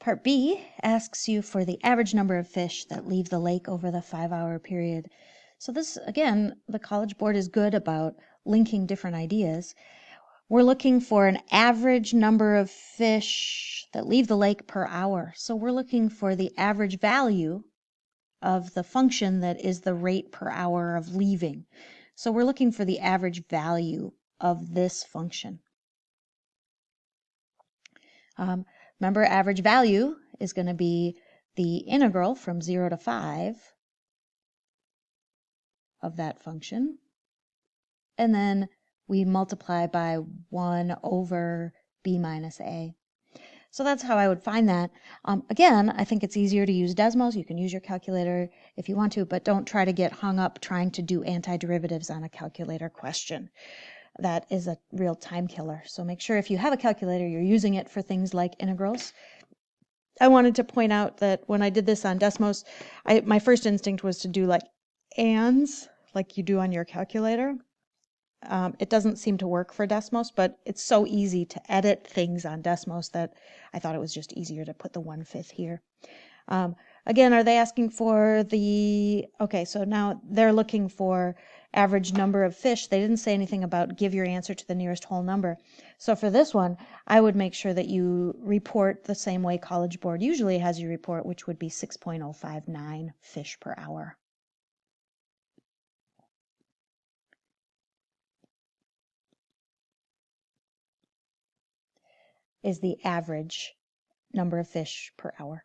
Part B asks you for the average number of fish that leave the lake over the 5-hour period. So this, again, the College Board is good about linking different ideas. We're looking for an average number of fish that leave the lake per hour. So we're looking for the average value of the function that is the rate per hour of leaving. So we're looking for the average value of this function. Remember, average value is going to be the integral from 0 to 5 of that function. And then we multiply by 1 over b minus a. So that's how I would find that. Again, I think it's easier to use Desmos. You can use your calculator if you want to, but don't try to get hung up trying to do antiderivatives on a calculator question. That is a real time killer. So make sure if you have a calculator, you're using it for things like integrals. I wanted to point out that when I did this on Desmos, my first instinct was to do like ands, like you do on your calculator. It doesn't seem to work for Desmos, but it's so easy to edit things on Desmos that I thought it was just easier to put the 1/5 here. Again, are they asking for the, okay, so now they're looking for average number of fish. They didn't say anything about give your answer to the nearest whole number. So for this one, I would make sure that you report the same way College Board usually has you report, which would be 6.059 fish per hour. Is the average number of fish per hour.